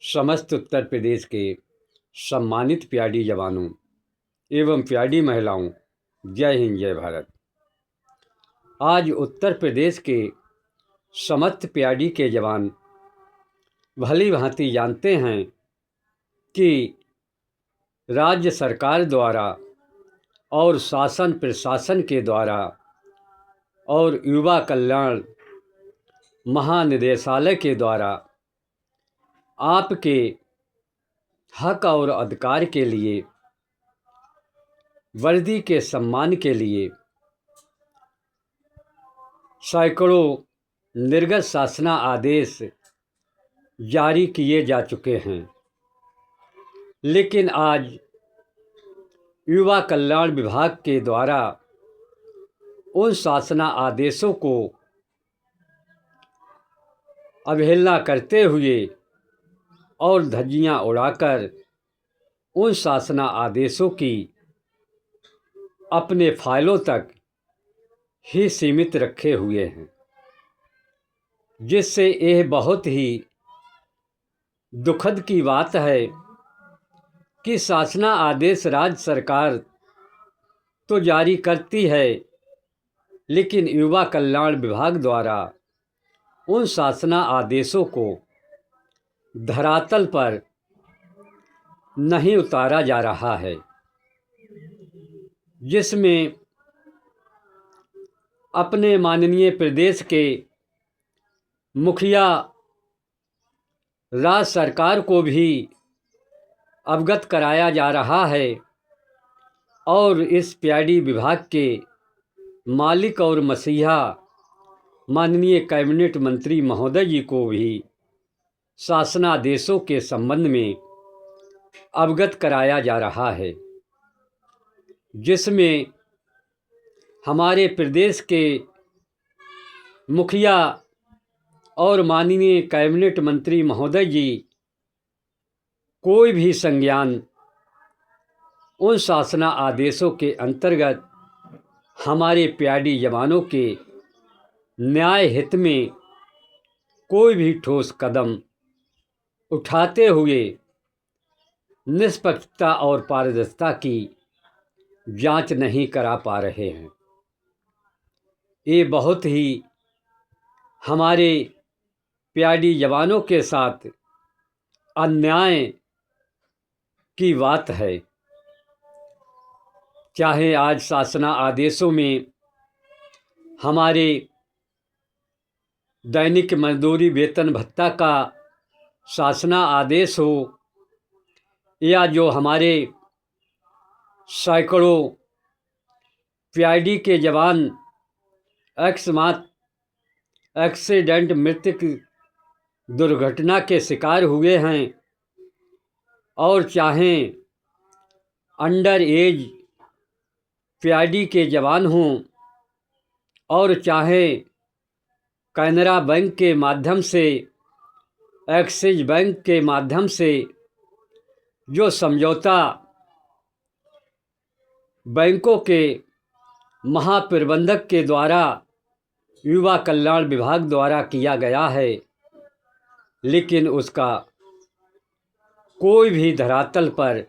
समस्त उत्तर प्रदेश के सम्मानित प्यारी जवानों एवं प्यारी महिलाओं, जय हिंद जय भारत। आज उत्तर प्रदेश के समस्त प्यारी के जवान भली भांति जानते हैं कि राज्य सरकार द्वारा और शासन प्रशासन के द्वारा और युवा कल्याण महानिदेशालय के द्वारा आपके हक और अधिकार के लिए, वर्दी के सम्मान के लिए सैकड़ों निर्गत शासना आदेश जारी किए जा चुके हैं। लेकिन आज युवा कल्याण विभाग के द्वारा उन शासना आदेशों को अवहेलना करते हुए और धज्जियां उड़ाकर उन शासना आदेशों की अपने फाइलों तक ही सीमित रखे हुए हैं, जिससे यह बहुत ही दुखद की बात है कि शासना आदेश राज्य सरकार तो जारी करती है, लेकिन युवा कल्याण विभाग द्वारा उन शासना आदेशों को धरातल पर नहीं उतारा जा रहा है, जिसमें अपने माननीय प्रदेश के मुखिया राज्य सरकार को भी अवगत कराया जा रहा है और इस प्यारी विभाग के मालिक और मसीहा माननीय कैबिनेट मंत्री महोदय जी को भी शासनादेशों के संबंध में अवगत कराया जा रहा है, जिसमें हमारे प्रदेश के मुखिया और माननीय कैबिनेट मंत्री महोदय जी कोई भी संज्ञान उन शासना आदेशों के अंतर्गत हमारे प्यारी जवानों के न्याय हित में कोई भी ठोस कदम उठाते हुए निष्पक्षता और पारदर्शिता की जांच नहीं करा पा रहे हैं। ये बहुत ही हमारे प्यारी जवानों के साथ अन्याय की बात है। चाहे आज शासना आदेशों में हमारे दैनिक मजदूरी वेतन भत्ता का शासना आदेश हो, या जो हमारे सैकड़ों पीआईडी के जवान एक्सीडेंट मृत्यु दुर्घटना के शिकार हुए हैं, और चाहे अंडर एज पीआईडी के जवान हों, और चाहे कैनरा बैंक के माध्यम से, एक्सिस बैंक के माध्यम से जो समझौता बैंकों के महाप्रबंधक के द्वारा युवा कल्याण विभाग द्वारा किया गया है, लेकिन उसका कोई भी धरातल पर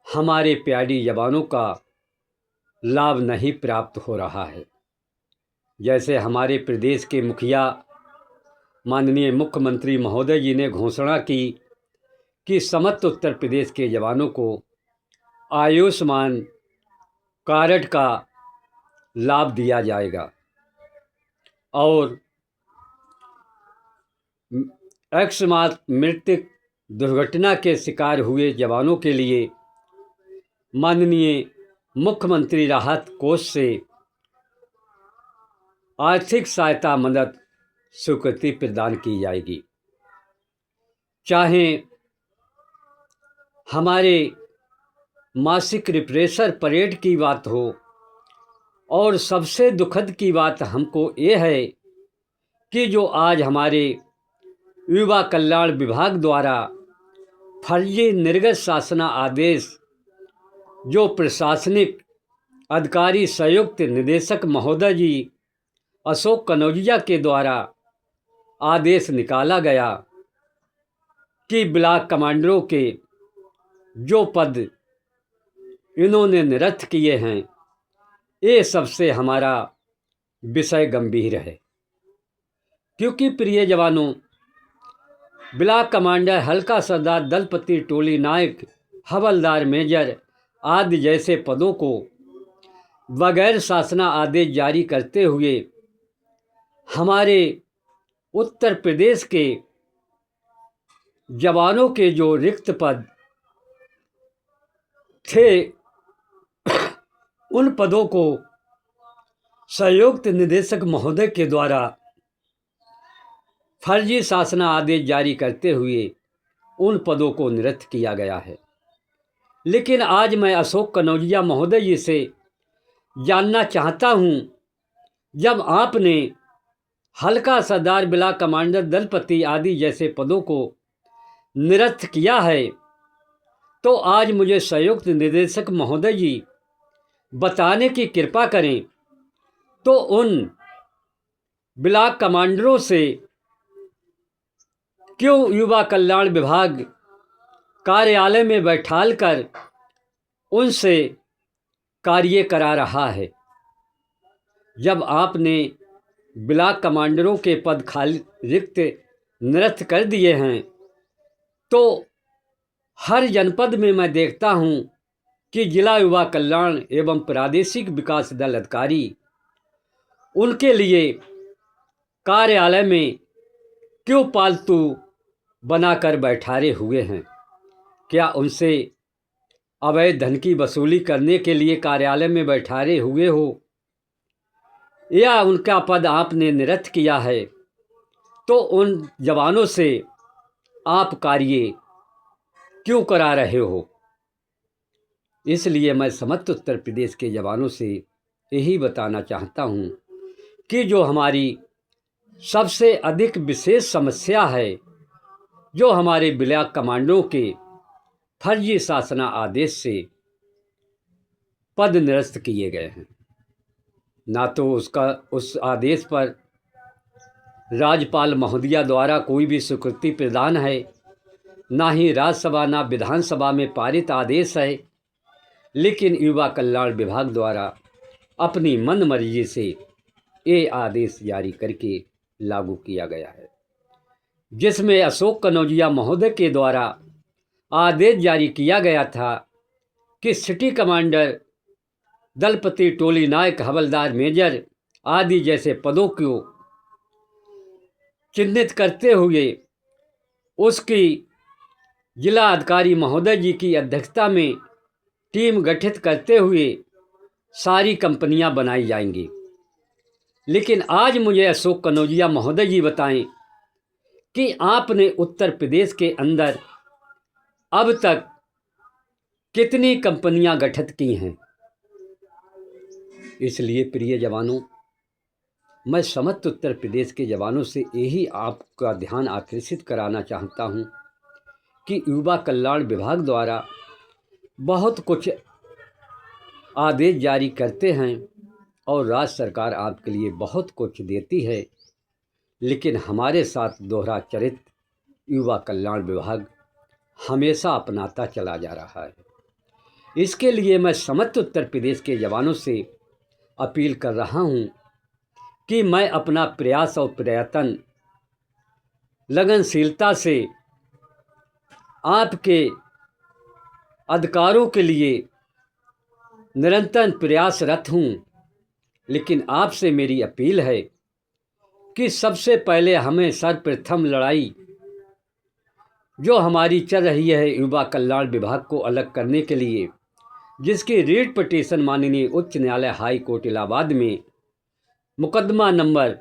हमारे प्यारी जवानों का लाभ नहीं प्राप्त हो रहा है। जैसे हमारे प्रदेश के मुखिया माननीय मुख्यमंत्री महोदय जी ने घोषणा की कि समस्त उत्तर प्रदेश के जवानों को आयुष्मान कार्ड का लाभ दिया जाएगा, और अकस्मात मृत्यु दुर्घटना के शिकार हुए जवानों के लिए माननीय मुख्यमंत्री राहत कोष से आर्थिक सहायता मदद स्वीकृति प्रदान की जाएगी। चाहे हमारे मासिक रिफ्रेशर परेड की बात हो, और सबसे दुखद की बात हमको ये है कि जो आज हमारे युवा कल्याण विभाग द्वारा फर्जी निर्गत शासना आदेश जो प्रशासनिक अधिकारी संयुक्त निदेशक महोदय जी अशोक कनौजिया के द्वारा आदेश निकाला गया, कि ब्लॉक कमांडरों के जो पद इन्होंने निरस्त किए हैं, ये सबसे हमारा विषय गंभीर है। क्योंकि प्रिय जवानों, ब्लॉक कमांडर, हल्का सरदार, दलपति, टोली नायक, हवलदार, मेजर आदि जैसे पदों को बगैर शासना आदेश जारी करते हुए हमारे उत्तर प्रदेश के जवानों के जो रिक्त पद थे, उन पदों को संयुक्त निदेशक महोदय के द्वारा फर्जी शासना आदेश जारी करते हुए उन पदों को निरस्त किया गया है। लेकिन आज मैं अशोक कनौजिया महोदय जी से जानना चाहता हूं, जब आपने हल्का सरदार, ब्लॉक कमांडर, दलपति आदि जैसे पदों को निरस्त किया है, तो आज मुझे संयुक्त निदेशक महोदय जी बताने की कृपा करें, तो उन ब्लॉक कमांडरों से क्यों युवा कल्याण विभाग कार्यालय में बैठालकर उनसे कार्य करा रहा है। जब आपने ब्लॉक कमांडरों के पद खाली रिक्त निरस्त कर दिए हैं, तो हर जनपद में मैं देखता हूं कि जिला युवा कल्याण एवं प्रादेशिक विकास दल अधिकारी उनके लिए कार्यालय में क्यों पालतू बनाकर बैठारे हुए हैं। क्या उनसे अवैध धन की वसूली करने के लिए कार्यालय में बैठारे हुए हो, या उनका पद आपने निरस्त किया है, तो उन जवानों से आप कार्य क्यों करा रहे हो। इसलिए मैं समस्त उत्तर प्रदेश के जवानों से यही बताना चाहता हूं कि जो हमारी सबसे अधिक विशेष समस्या है, जो हमारे ब्लॉक कमांडरों के फर्जी शासना आदेश से पद निरस्त किए गए हैं, ना तो उस आदेश पर राज्यपाल महोदया द्वारा कोई भी स्वीकृति प्रदान है, ना ही राज्यसभा ना विधानसभा में पारित आदेश है, लेकिन युवा कल्याण विभाग द्वारा अपनी मनमर्जी से ये आदेश जारी करके लागू किया गया है, जिसमें अशोक कनौजिया महोदय के द्वारा आदेश जारी किया गया था कि सिटी कमांडर, दलपति, टोली नायक, हवलदार, मेजर आदि जैसे पदों को चिन्हित करते हुए उसकी जिला अधिकारी महोदय जी की अध्यक्षता में टीम गठित करते हुए सारी कंपनियां बनाई जाएंगी। लेकिन आज मुझे अशोक कनौजिया महोदय जी बताएं कि आपने उत्तर प्रदेश के अंदर अब तक कितनी कंपनियां गठित की हैं। इसलिए प्रिय जवानों, मैं समस्त उत्तर प्रदेश के जवानों से यही आपका ध्यान आकर्षित कराना चाहता हूं कि युवा कल्याण विभाग द्वारा बहुत कुछ आदेश जारी करते हैं और राज्य सरकार आपके लिए बहुत कुछ देती है, लेकिन हमारे साथ दोहरा चरित्र युवा कल्याण विभाग हमेशा अपनाता चला जा रहा है। इसके लिए मैं समस्त उत्तर प्रदेश के जवानों से अपील कर रहा हूं कि मैं अपना प्रयास और प्रयत्न लगनशीलता से आपके अधिकारों के लिए निरंतर प्रयासरत हूं, लेकिन आपसे मेरी अपील है कि सबसे पहले हमें सर्वप्रथम लड़ाई जो हमारी चल रही है युवा कल्याण विभाग को अलग करने के लिए, जिसकी रीट पिटीशन माननीय उच्च न्यायालय हाई कोर्ट इलाहाबाद में मुकदमा नंबर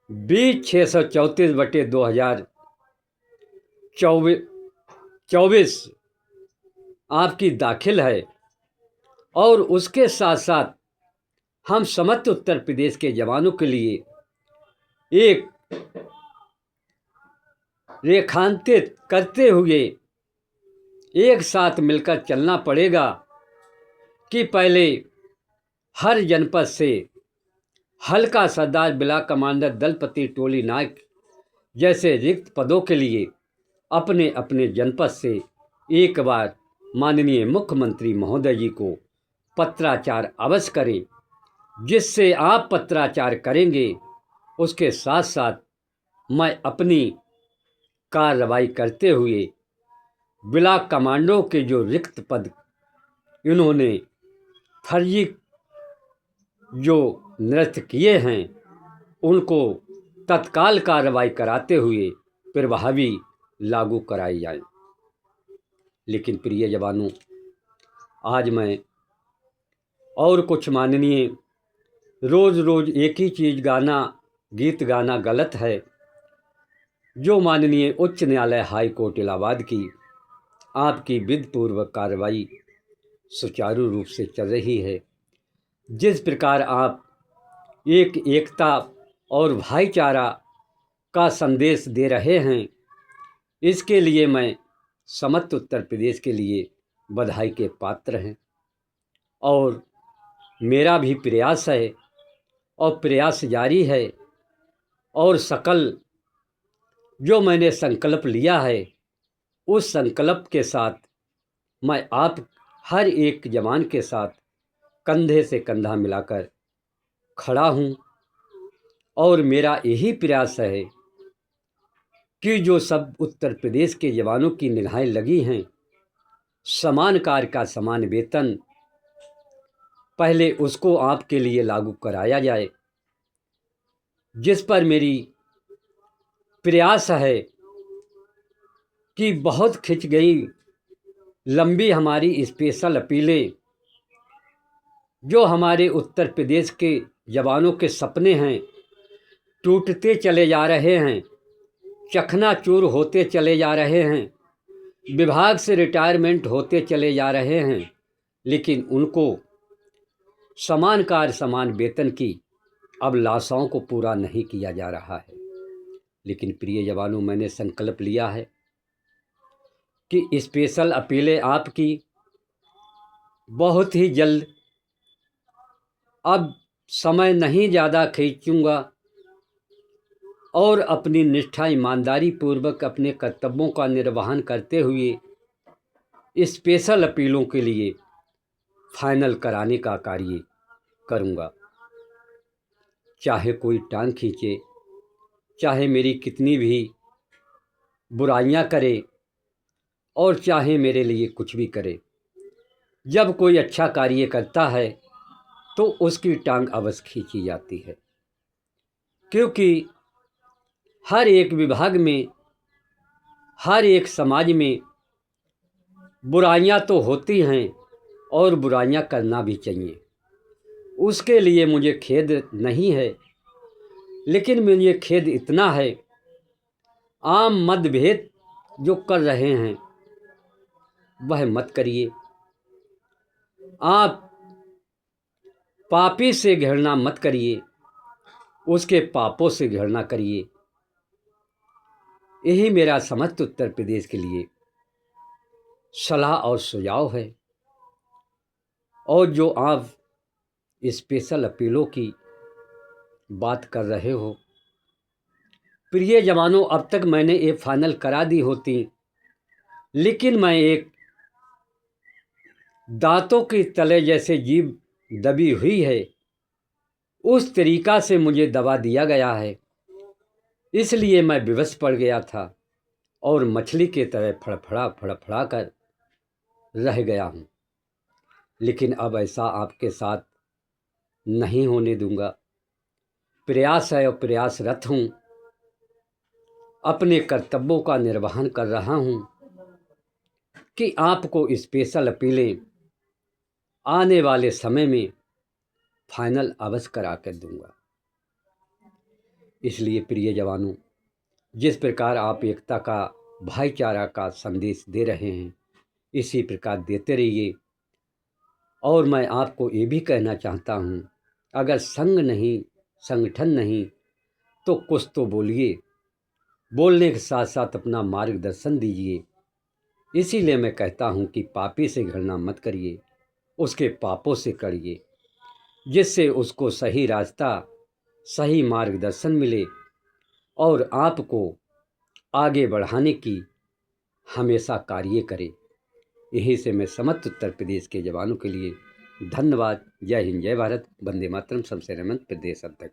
20/634/2024 आपकी दाखिल है, और उसके साथ साथ हम समस्त उत्तर प्रदेश के जवानों के लिए एक रेखांकित करते हुए एक साथ मिलकर चलना पड़ेगा कि पहले हर जनपद से हल्का सरदार, ब्लॉक कमांडर, दलपति, टोली नायक जैसे रिक्त पदों के लिए अपने अपने जनपद से एक बार माननीय मुख्यमंत्री महोदय जी को पत्राचार अवश्य करें। जिससे आप पत्राचार करेंगे उसके साथ साथ मैं अपनी कार्रवाई करते हुए ब्लॉक कमांडो के जो रिक्त पद इन्होंने फर्जी जो निरस्त किए हैं उनको तत्काल कार्रवाई कराते हुए प्रभावी लागू कराई जाए। लेकिन प्रिय जवानों, आज मैं और कुछ माननीय रोज़ रोज़ एक ही चीज़ गीत गाना गलत है। जो माननीय उच्च न्यायालय हाई कोर्ट इलाहाबाद की आपकी विधिपूर्वक कार्रवाई सुचारू रूप से चल रही है, जिस प्रकार आप एकता और भाईचारा का संदेश दे रहे हैं, इसके लिए मैं समस्त उत्तर प्रदेश के लिए बधाई के पात्र हैं। और मेरा भी प्रयास है और प्रयास जारी है और सकल जो मैंने संकल्प लिया है उस संकल्प के साथ मैं आप हर एक जवान के साथ कंधे से कंधा मिलाकर खड़ा हूँ। और मेरा यही प्रयास है कि जो सब उत्तर प्रदेश के जवानों की निगाहें लगी हैं, समान कार्य का समान वेतन पहले उसको आपके लिए लागू कराया जाए, जिस पर मेरी प्रयास है कि बहुत खिंच गई लंबी हमारी स्पेशल अपीलें, जो हमारे उत्तर प्रदेश के जवानों के सपने हैं टूटते चले जा रहे हैं, चकनाचूर होते चले जा रहे हैं, विभाग से रिटायरमेंट होते चले जा रहे हैं, लेकिन उनको समान कार्य समान वेतन की अब लाशाओं को पूरा नहीं किया जा रहा है। लेकिन प्रिय जवानों, मैंने संकल्प लिया है कि स्पेशल अपीलें आपकी बहुत ही जल्द, अब समय नहीं ज़्यादा खींचूंगा और अपनी निष्ठा ईमानदारी पूर्वक अपने कर्तव्यों का निर्वहन करते हुए स्पेशल अपीलों के लिए फाइनल कराने का कार्य करूंगा। चाहे कोई टांग खींचे, चाहे मेरी कितनी भी बुराइयां करे और चाहे मेरे लिए कुछ भी करे, जब कोई अच्छा कार्य करता है तो उसकी टांग अवश्य खींची जाती है। क्योंकि हर एक विभाग में, हर एक समाज में बुराइयां तो होती हैं और बुराइयां करना भी चाहिए, उसके लिए मुझे खेद नहीं है। लेकिन मुझे खेद इतना है, आम मतभेद जो कर रहे हैं वह मत करिए। आप पापी से घृणा मत करिए, उसके पापों से घृणा करिए। यही मेरा समस्त उत्तर प्रदेश के लिए सलाह और सुझाव है। और जो आप स्पेशल अपीलों की बात कर रहे हो, प्रिय जवानों, अब तक मैंने ये फाइनल करा दी होती, लेकिन मैं एक दांतों के तले जैसे जीभ दबी हुई है उस तरीका से मुझे दबा दिया गया है, इसलिए मैं विवश पड़ गया था और मछली के तरह फड़फड़ा कर रह गया हूँ। लेकिन अब ऐसा आपके साथ नहीं होने दूंगा। प्रयास है और प्रयासरत हूँ, अपने कर्तव्यों का निर्वहन कर रहा हूँ कि आपको स्पेशल अपीलें आने वाले समय में फाइनल अवश्य करा कर दूंगा। इसलिए प्रिय जवानों, जिस प्रकार आप एकता का, भाईचारा का संदेश दे रहे हैं, इसी प्रकार देते रहिए। और मैं आपको ये भी कहना चाहता हूँ, अगर संग नहीं, संगठन नहीं तो कुछ तो बोलिए, बोलने के साथ साथ अपना मार्गदर्शन दीजिए। इसीलिए मैं कहता हूँ कि पापी से घृणा मत करिए, उसके पापों से करिए, जिससे उसको सही रास्ता, सही मार्गदर्शन मिले और आपको आगे बढ़ाने की हमेशा कार्य करे। यही से मैं समस्त उत्तर प्रदेश के जवानों के लिए धन्यवाद। जय हिंद, जय भारत, वंदे मातरम। शमशेर अहमद, प्रदेश अध्यक्ष।